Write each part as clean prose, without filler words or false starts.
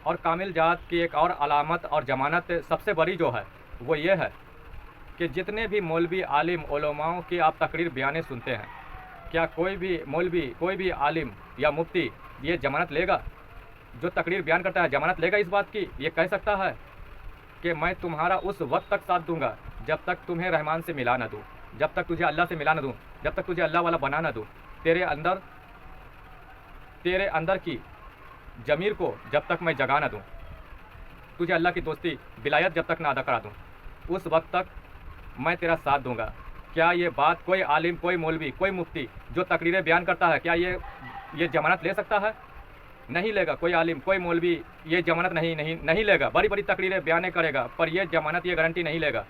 और कामिल जात की एक और अलामत और ज़मानत सबसे बड़ी जो है वो ये है कि जितने भी मौलवी आलिम उलमाओं की आप तकरीर बयानें सुनते हैं, क्या कोई भी मौलवी, कोई भी आलिम या मुफ्ती ये ज़मानत लेगा? जो तकरीर बयान करता है ज़मानत लेगा इस बात की? ये कह सकता है कि मैं तुम्हारा उस वक्त तक साथ दूंगा जब तक तुम्हें रहमान से मिला ना दूँ, जब तक तुझे अल्लाह से मिला ना दूँ, जब तक तुझे अल्लाह वाला बना ना दूँ, तेरे अंदर की ज़मीर को जब तक मैं जगा ना दूँ, तुझे अल्लाह की दोस्ती विलायत जब तक ना अदा करा दूँ, उस वक्त तक मैं तेरा साथ दूंगा। क्या ये बात कोई आलिम, कोई मौलवी, कोई मुफ्ती जो तकरीरें बयान करता है, क्या ये ज़मानत ले सकता है? नहीं लेगा। कोई आलिम, कोई मौलवी ये ज़मानत नहीं लेगा। बड़ी बड़ी तकरीरें बयान करेगा पर ये ज़मानत, ये गारंटी नहीं लेगा।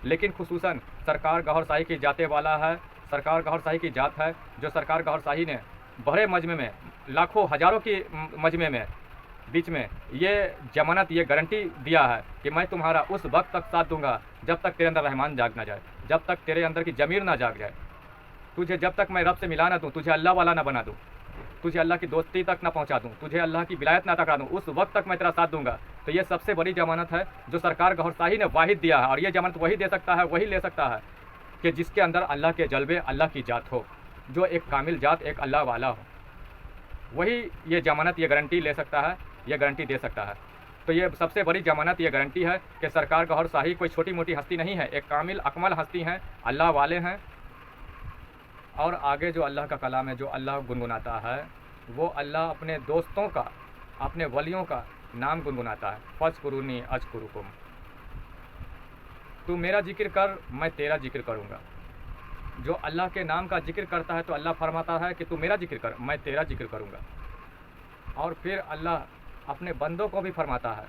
लेकिन खुसूसन सरकार गौहर शाही की जाते वाला है, सरकार गौहर शाही की जात है, जो सरकार गौहर शाही ने बड़े मजमे में, लाखों हज़ारों की मजमे में बीच में ये ज़मानत, ये गारंटी दिया है कि मैं तुम्हारा उस वक्त तक साथ दूंगा जब तक तेरे अंदर रहमान जाग ना जाए, जब तक तेरे अंदर की ज़मीर ना जाग जाए, तुझे जब तक मैं रब से मिला ना दूँ, तुझे अल्लाह वाला ना बना दूँ, तुझे अल्लाह की दोस्ती तक ना पहुंचा दूँ, तुझे अल्लाह की विलायत ना अता करा दूँ, उस वक्त तक मैं तेरा साथ दूंगा। तो ये सबसे बड़ी ज़मानत है जो सरकार गौहर शाही ने वाहिद दिया है। और ये ज़मानत वही दे सकता है, वही ले सकता है कि जिसके अंदर अल्लाह के जलवे, अल्लाह की जात हो, जो एक कामिल जात, एक अल्लाह वाला हो, वही ये ज़मानत, ये गारंटी ले सकता है, ये गारंटी दे सकता है। तो ये सबसे बड़ी ज़मानत, ये गारंटी है कि सरकार गौहर शाही कोई छोटी मोटी हस्ती नहीं है, एक कामिल अकमल हस्ती हैं, अल्लाह वाले हैं। और आगे जो अल्लाह का कलाम है, जो अल्लाह गुनगुनाता है, वो अल्लाह अपने दोस्तों का, अपने वलियों का नाम गुनगुनाता है। फज़्कुरूनी अज़्कुरुकुम, तू मेरा जिक्र कर, मैं तेरा जिक्र करूँगा। जो अल्लाह के नाम का जिक्र करता है तो अल्लाह फरमाता है कि तू मेरा जिक्र कर, मैं तेरा जिक्र करूँगा। और फिर अल्लाह अपने बंदों को भी फरमाता है,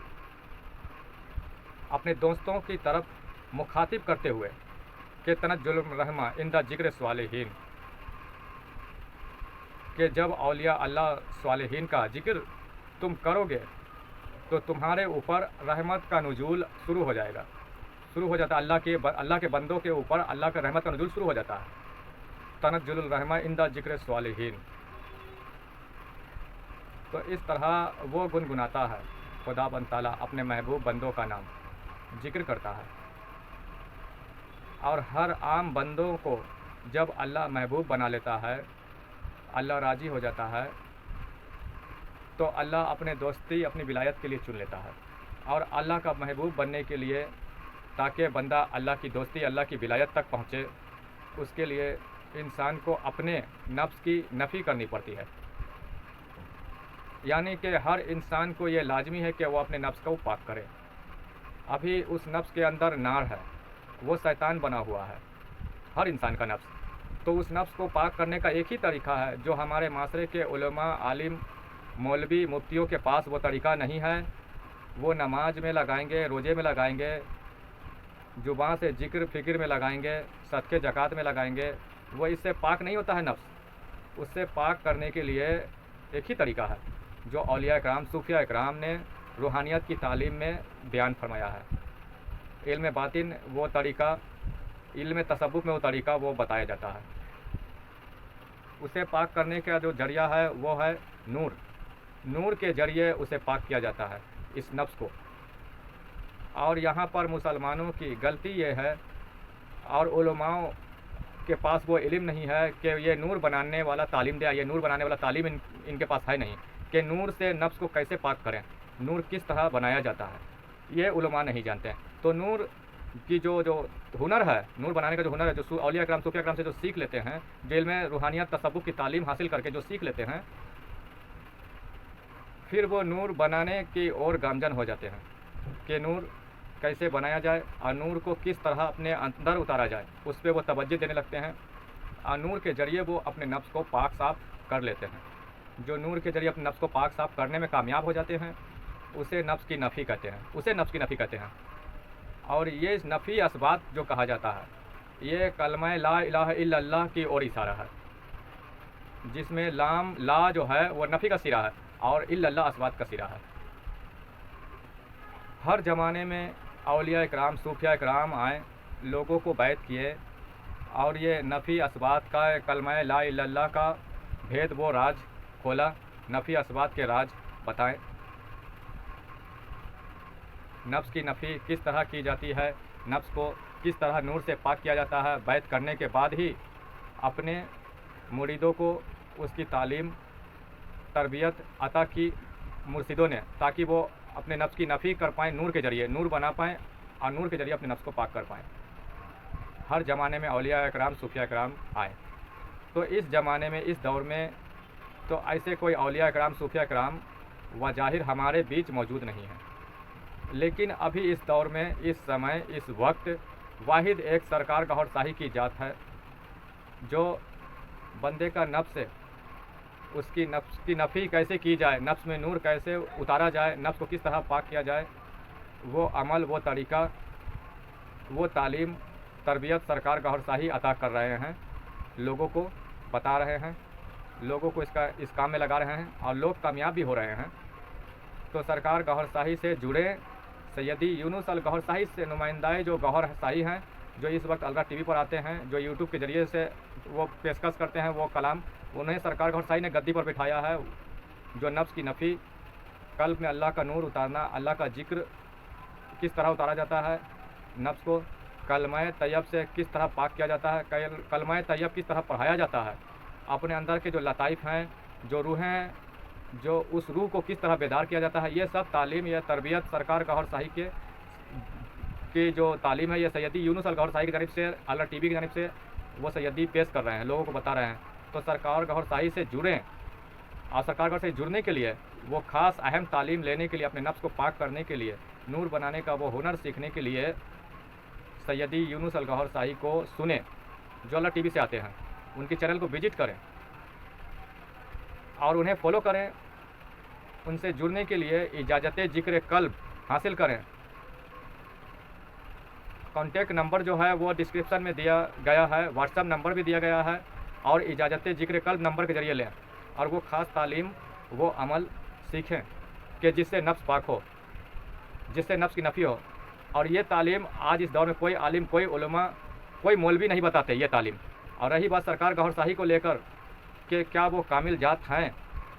अपने दोस्तों की तरफ मुखातिब करते हुए कि तनज़्ज़ुलुर रहमा इंदा जिक्र स्वालिहीन, कि जब औलिया अल्लाह स्वालिहीन का जिक्र तुम करोगे तो तुम्हारे ऊपर रहमत का नुज़ूल शुरू हो जाएगा, शुरू हो जाता है। अल्लाह के बंदों के ऊपर अल्लाह का रहमत का नुज़ूल शुरू हो जाता है। तनज़्ज़ुलुर रहमा इंदा जिक्र स्वालिहीन। तो इस तरह वो गुनगुनाता है, खुदा बन ताला अपने महबूब बंदों का नाम जिक्र करता है। और हर आम बंदों को जब अल्लाह महबूब बना लेता है, अल्लाह राज़ी हो जाता है, तो अल्लाह अपने दोस्ती, अपनी विलायत के लिए चुन लेता है। और अल्लाह का महबूब बनने के लिए, ताकि बंदा अल्लाह की दोस्ती, अल्लाह की विलायत तक पहुँचे, उसके लिए इंसान को अपने नफ्स की नफ़ी करनी पड़ती है। यानी कि हर इंसान को ये लाजमी है कि वो अपने नफ्स को पाक करे। अभी उस नफ्स के अंदर नार है, वो शैतान बना हुआ है, हर इंसान का नफ्स। तो उस नफ्स को पाक करने का एक ही तरीक़ा है, जो हमारे माशरे के उलमा, आलिम, मौलवी, मुफ्तियों के पास वो तरीक़ा नहीं है। वो नमाज में लगाएंगे, रोज़े में लगाएंगे, ज़ुबान से जिक्र फ़िक्र में लगाएंगे, सदक़े ज़कात में लगाएंगे, वो इससे पाक नहीं होता है नफ्स। उससे पाक करने के लिए एक ही तरीक़ा है जो औलिया इकराम, सूफिया इकराम ने रूहानियत की तालीम में बयान फरमाया है। इल्म बातिन वो तरीक़ा, इल्म तसव्वुफ़ में वो तरीक़ा वो बताया जाता है। उसे पाक करने का जो ज़रिया है वो है नूर। नूर के ज़रिए उसे पाक किया जाता है, इस नफ्स को। और यहाँ पर मुसलमानों की गलती ये है, और उलमाओं के पास वो इल्म नहीं है कि ये नूर बनाने वाला तालीम दिया, ये नूर बनाने वाला तालीम इनके पास है नहीं कि नूर से नफ्स को कैसे पाक करें, नूर किस तरह बनाया जाता है, ये उलमा नहीं जानते हैं। तो नूर की जो हुनर है, नूर बनाने का जो हुनर है, जो औलिया इकराम, सूफिया इकराम से जो सीख लेते हैं, जेल में रूहानियत तसव्वुफ़ की तालीम हासिल करके जो सीख लेते हैं, फिर वो नूर बनाने की ओर गामजन हो जाते हैं कि नूर कैसे बनाया जाए और नूर को किस तरह अपने अंदर उतारा जाए, उस पर वो तवज्जो देने लगते हैं। और नूर के ज़रिए वो अपने नफ्स को पाक साफ़ कर लेते हैं। जो नूर के ज़रिए अपने नफ्स को पाक साफ़ करने में कामयाब हो जाते हैं, उसे नफ्स की नफ़ी कहते हैं, उसे नफ्स की नफ़ी कहते हैं। और ये नफ़ी असबात जो कहा जाता है, ये कलमा ला इलाहा इल्लल्लाह की ओर इशारा है, जिसमें ला जो है वो नफ़ी का सिरा है और इल्लल्लाह असबात का सिरा है। हर ज़माने में औलिया इकराम, सूफिया इकराम आए, लोगों को बैत किए और ये नफ़ी असबात का, कलमा ला इल्लल्लाह का भेद वो राज खोला, नफ़ी असबात के राज बताएं। नफ्स की नफ़ी किस तरह की जाती है, नफ्स को किस तरह नूर से पाक किया जाता है, बैत करने के बाद ही अपने मुरीदों को उसकी तालीम तरबियत अता की मुर्शिदों ने, ताकि वो अपने नफ्स की नफ़ी कर पाएँ, नूर के ज़रिए नूर बना पाएँ और नूर के ज़रिए अपने नफ्स को पाक कर पाएँ। हर ज़माने में औलिया इकराम सूफिया इकराम आए, तो इस ज़माने में इस दौर में तो ऐसे कोई औलिया इकराम सूफिया इकराम वज़ाहिर हमारे बीच मौजूद नहीं है। लेकिन अभी इस दौर में, इस समय, इस वक्त वाहिद एक सरकार गौहर शाही की जात है जो बंदे का नफ्स है, उसकी नफ्स की नफ़ी कैसे की जाए, नफ्स में नूर कैसे उतारा जाए, नफ्स को किस तरह पाक किया जाए, वो अमल, वो तरीक़ा, वो तालीम तरबियत सरकार गौहर शाही अता कर रहे हैं, लोगों को बता रहे हैं, लोगों को इस काम में लगा रहे हैं और लोग कामयाब भी हो रहे हैं। तो सरकार गौहर शाही से जुड़े सैयदी यूनुस अल गौहर शाही से नुमाइंदाए जो गौहर शाही हैं, जो इस वक्त अलरा टीवी पर आते हैं, जो यूट्यूब के ज़रिए से वो पेशकश करते हैं वो कलाम, उन्हें सरकार गौहर शाही ने गद्दी पर बिठाया है। जो नफ्स की नफ़ी, कल्ब में अल्लाह का नूर उतारना, अल्लाह का जिक्र किस तरह उतारा जाता है, नफ्स को कलमा तैयब से किस तरह पाक किया जाता है, कलमा तैयब किस तरह पढ़ाया जाता है, अपने अंदर के जो लताइफ हैं, जो रूहें, जो उस रूह को किस तरह बेदार किया जाता है, ये सब तालीम या तरबियत सरकार गौहर शाही की जो तालीम है, ये सैयदी यूनुस अल गौहर शाही की जानिब से, अलरा टीवी की जानिब से वो सैयदी पेश कर रहे हैं, लोगों को बता रहे हैं। तो सरकार गौहर शाही से जुड़ें और सरकार गौहर से जुड़ने के लिए, वो ख़ास अहम तालीम लेने के लिए, अपने नफ्स को पाक करने के लिए, नूर बनाने का वो हुनर सीखने के लिए सैयदी यूनुस अल गौहर शाही को सुने, जो अलरा टीवी से आते हैं, उनके चैनल को विजिट करें और उन्हें फॉलो करें। उनसे जुड़ने के लिए इजाज़त ज़िक्र कल्ब हासिल करें। कॉन्टैक्ट नंबर जो है वो डिस्क्रिप्शन में दिया गया है, व्हाट्सएप नंबर भी दिया गया है, और इजाज़त ज़िक्र कल्ब नंबर के ज़रिए लें और वो ख़ास तालीम, वो अमल सीखें कि जिससे नफ्स पाक हो, जिससे नफ्स की नफ़ी हो। और ये तालीम आज इस दौर में कोई आलिम, कोई उलमा, कोई मौलवी नहीं बताते ये तालीम। और रही बात सरकार गौहर शाही को लेकर कि क्या वो कामिल जात हैं,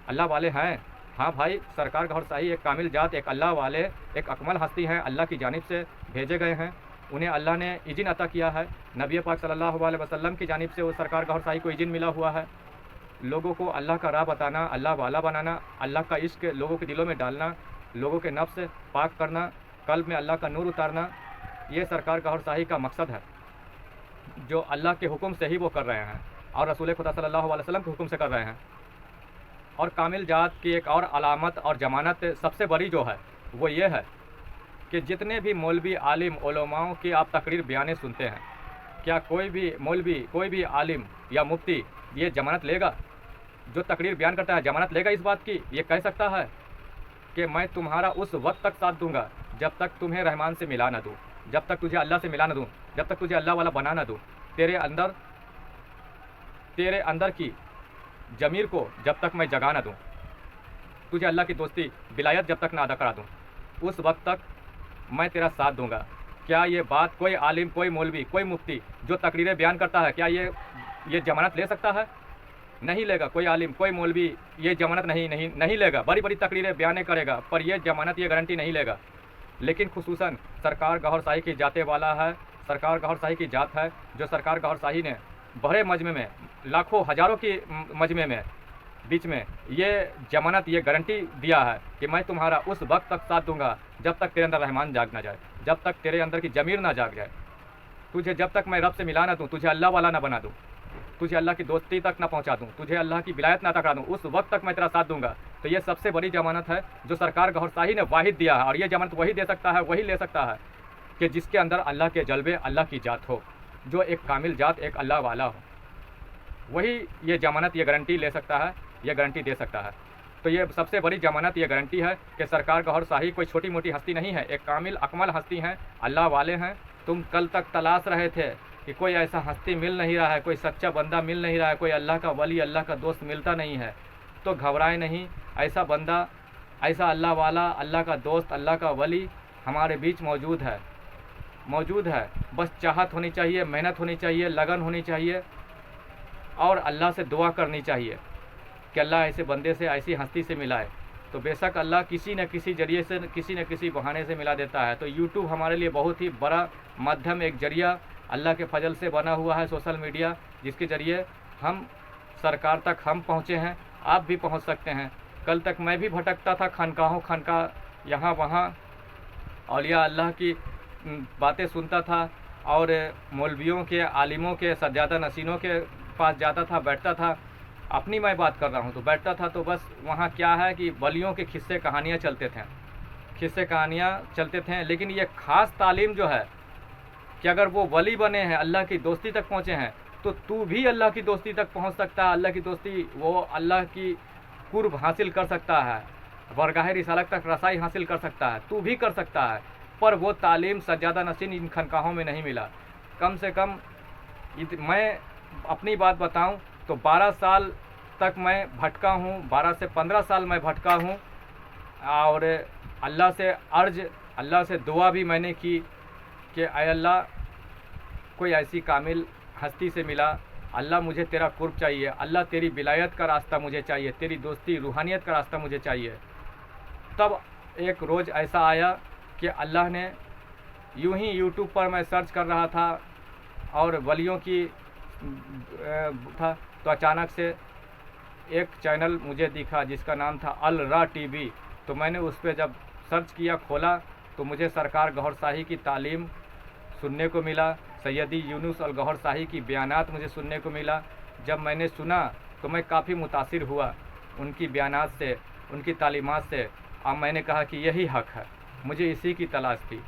अल्लाह वाले हैं, हाँ भाई, सरकार गौहर शाही एक कामिल जात, एक अल्लाह वाले, एक अकमल हस्ती हैं, अल्लाह की जानिब से भेजे गए हैं। उन्हें अल्लाह ने इज़्न अता किया है, नबी पाक सल्लल्लाहु अलैहि वसल्लम की जानिब से वो सरकार गौहर शाही को इज़्न मिला हुआ है। लोगों को अल्लाह का राह बताना, अल्लाह वाला बनाना, अल्लाह का इश्क लोगों के दिलों में डालना, लोगों के नफ्स पाक करना, कल्ब में अल्लाह का नूर उतारना, ये सरकार गौहर शाही का मकसद है, जो अल्लाह के हुक्म से ही वो कर रहे हैं और रसूल खुदा सल्लल्लाहु अलैहि वसल्लम के हुक्म से कर रहे हैं। और कामिल जात की एक और अलामत और ज़मानत सबसे बड़ी जो है वो ये है कि जितने भी मौलवी, आलिम, उलमाओं की आप तकरीर बयाने सुनते हैं, क्या कोई भी मौलवी, कोई भी आलिम या मुफ्ती ये ज़मानत लेगा, जो तकरीर बयान करता है ज़मानत लेगा इस बात की, ये कह सकता है कि मैं तुम्हारा उस वक्त तक साथ दूंगा जब तक तुम्हें रहमान से मिला ना दूँ, जब तक तुझे अल्लाह से मिला ना दूँ, जब तक तुझे अल्लाह वाला बना ना दूँ, तेरे अंदर की ज़मीर को जब तक मैं जगा ना दूँ, तुझे अल्लाह की दोस्ती विलायत जब तक ना अदा करा दूँ, उस वक्त तक मैं तेरा साथ दूंगा। क्या ये बात कोई आलिम, कोई मौलवी, कोई मुफ्ती जो तकरीरें बयान करता है, क्या ये ज़मानत ले सकता है? नहीं लेगा। कोई आलिम, कोई मौलवी ये ज़मानत नहीं लेगा। बड़ी बड़ी तकरीरें बयान करेगा पर यह ज़मानत, ये गारंटी नहीं लेगा। लेकिन खुसूसन सरकार गौहर शाही की जाते वाला है, सरकार गौहर शाही की जात है, जो सरकार गौहर शाही ने बड़े मजमे में, लाखों हज़ारों की मजमे में, बीच में ये ज़मानत, ये गारंटी दिया है कि मैं तुम्हारा उस वक्त तक साथ दूंगा जब तक तेरे अंदर रहमान जाग ना जाए, जब तक तेरे अंदर की ज़मीर ना जाग जाए, तुझे जब तक मैं रब से मिला ना दूँ, तुझे अल्लाह वाला ना बना दूँ, तुझे अल्लाह की दोस्ती तक ना पहुँचा दूँ, तुझे अल्लाह की विलायत ना करा दूँ, उस वक्त तक मैं तेरा साथ दूंगा। तो ये सबसे बड़ी ज़मानत है जो सरकार गौहर शाही ने वाहिद दिया है। और ये ज़मानत वही दे सकता है, वही ले सकता है कि जिसके अंदर अल्लाह के जलवे, अल्लाह की जात हो, जो एक कामिल जात, एक अल्लाह वाला हो, वही ये ज़मानत, ये गारंटी ले सकता है, ये गारंटी दे सकता है। तो ये सबसे बड़ी ज़मानत, ये गारंटी है कि सरकार गौहर शाही कोई छोटी मोटी हस्ती नहीं है, एक कामिल अकमल हस्ती हैं, अल्लाह वाले हैं। तुम कल तक तलाश रहे थे कि कोई ऐसा हस्ती मिल नहीं रहा है, कोई सच्चा बंदा मिल नहीं रहा है, कोई अल्लाह का वली, अल्लाह का दोस्त मिलता नहीं है, तो घबराए नहीं। ऐसा बंदा, ऐसा अल्लाह वाला, अल्लाह का दोस्त, अल्लाह का वली हमारे बीच मौजूद है। बस चाहत होनी चाहिए, मेहनत होनी चाहिए, लगन होनी चाहिए और अल्लाह से दुआ करनी चाहिए कि अल्लाह ऐसे बंदे से, ऐसी हस्ती से मिलाए तो बेशक अल्लाह किसी न किसी जरिए से, किसी न किसी बहाने से मिला देता है। तो यूट्यूब हमारे लिए बहुत ही बड़ा माध्यम, एक जरिया अल्लाह के फजल से बना हुआ है, सोशल मीडिया, जिसके ज़रिए हम सरकार तक हम पहुँचे हैं, आप भी पहुँच सकते हैं। कल तक मैं भी भटकता था खानका यहाँ वहाँ, औलिया अल्लाह की बातें सुनता था और मौलवियों के, आलिमों के, सज्जादा नशीनों के पास जाता था, बैठता था। अपनी मैं बात कर रहा हूँ, तो बैठता था तो बस वहाँ क्या है कि वलियों के किस्से कहानियाँ चलते थे, किस्से कहानियाँ चलते थे। लेकिन ये ख़ास तालीम जो है कि अगर वो वली बने हैं, अल्लाह की दोस्ती तक पहुँचे हैं, तो तू भी अल्लाह की दोस्ती तक पहुँच सकता है। अल्लाह की दोस्ती, वो अल्लाह की कुर्ब हासिल कर सकता है, बरगाह रिसालत तक रसाई हासिल कर सकता है, तू भी कर सकता है। पर वो तालीम सज्जादा नशीन इन खनकाहों में नहीं मिला। कम से कम मैं अपनी बात बताऊं तो 12 साल तक मैं भटका हूं, 12 से 15 साल मैं भटका हूं। और अल्लाह से दुआ भी मैंने की कि ऐ अल्लाह, कोई ऐसी कामिल हस्ती से मिला, अल्लाह मुझे तेरा कुर्ब चाहिए, अल्लाह तेरी विलायत का रास्ता मुझे चाहिए, तेरी दोस्ती रूहानियत का रास्ता मुझे चाहिए। तब एक रोज़ ऐसा आया कि अल्लाह ने यूं ही यूट्यूब पर मैं सर्च कर रहा था और वलियों की था, तो अचानक से एक चैनल मुझे दिखा जिसका नाम था अल रा टीवी। तो मैंने उस पर जब सर्च किया, खोला, तो मुझे सरकार गौहर शाही की तालीम सुनने को मिला, सैयदी यूनुस अल गौहर शाही की बयानात मुझे सुनने को मिला। जब मैंने सुना तो मैं काफ़ी मुतासिर हुआ उनकी बयानात से, उनकी तालीमात से। और मैंने कहा कि यही हक़ है, मुझे इसी की तलाश थी।